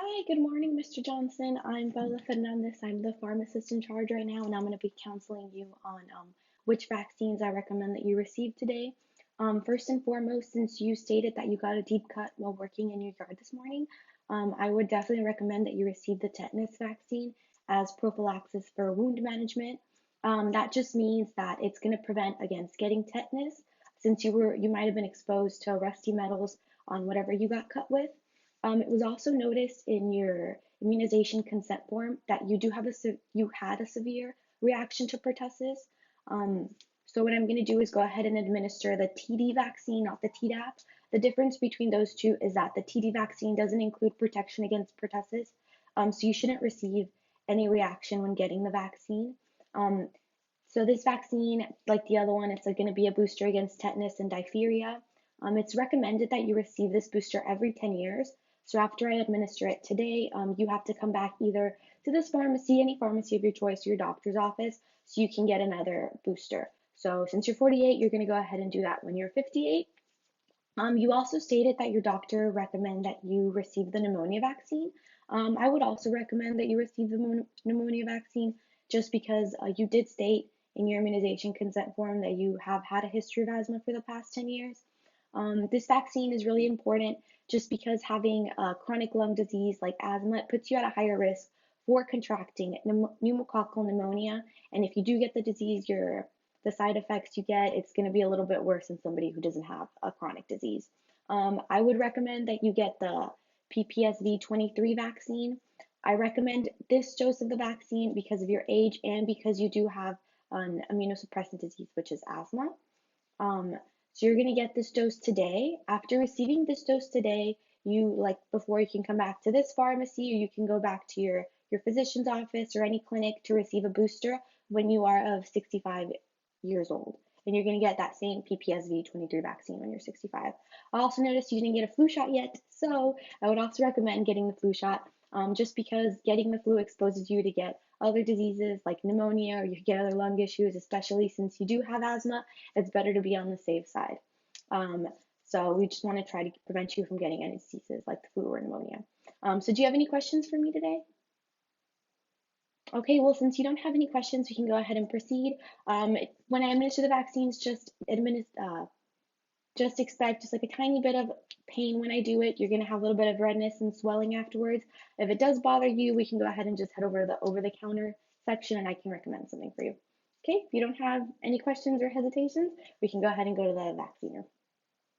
Hi, good morning, Mr. Johnson. I'm Bella Fernandez. I'm the pharmacist in charge right now, and I'm going to be counseling you on which vaccines I recommend that you receive today. First and foremost, since you stated that you got a deep cut while working in your yard this morning, I would definitely recommend that you receive the tetanus vaccine as prophylaxis for wound management. That just means that it's going to prevent against getting tetanus, since you might have been exposed to rusty metals on whatever you got cut with. It was also noticed in your immunization consent form that you had a severe reaction to pertussis. Um, so what I'm going to do is go ahead and administer the TD vaccine, not the Tdap. The difference between those two is that the TD vaccine doesn't include protection against pertussis, so you shouldn't receive any reaction when getting the vaccine. Um, so this vaccine, like the other one, it's going to be a booster against tetanus and diphtheria. It's recommended that you receive this booster every 10 years. So after I administer it today, you have to come back either to this pharmacy, any pharmacy of your choice, or your doctor's office, so you can get another booster. So since you're 48, you're going to go ahead and do that when you're 58. You also stated that your doctor recommend that you receive the pneumonia vaccine. I would also recommend that you receive the pneumonia vaccine just because you did state in your immunization consent form that you have had a history of asthma for the past 10 years. This vaccine is really important just because having a chronic lung disease like asthma puts you at a higher risk for contracting pneumococcal pneumonia. And if you do get the disease, the side effects you get, it's going to be a little bit worse than somebody who doesn't have a chronic disease. I would recommend that you get the PPSV 23 vaccine. I recommend this dose of the vaccine because of your age and because you do have an immunosuppressant disease, which is asthma. Um, so you're going to get this dose today. After receiving this dose today, before you can come back to this pharmacy, or you can go back to your physician's office or any clinic to receive a booster when you are of 65 years old. And you're going to get that same PPSV 23 vaccine when you're 65. I also noticed you didn't get a flu shot yet, so I would also recommend getting the flu shot, just because getting the flu exposes you to get other diseases like pneumonia, or you could get other lung issues, especially since you do have asthma. It's better to be on the safe side. Um, so we just want to try to prevent you from getting any diseases like the flu or pneumonia. So do you have any questions for me today? Okay, well, since you don't have any questions, we can go ahead and proceed. When I administer the vaccines, just expect just like a tiny bit of pain when I do it. You're going to have a little bit of redness and swelling afterwards. If it does bother you, we can go ahead and just head over to the over-the-counter section and I can recommend something for you. Okay, if you don't have any questions or hesitations, we can go ahead and go to the vacciner.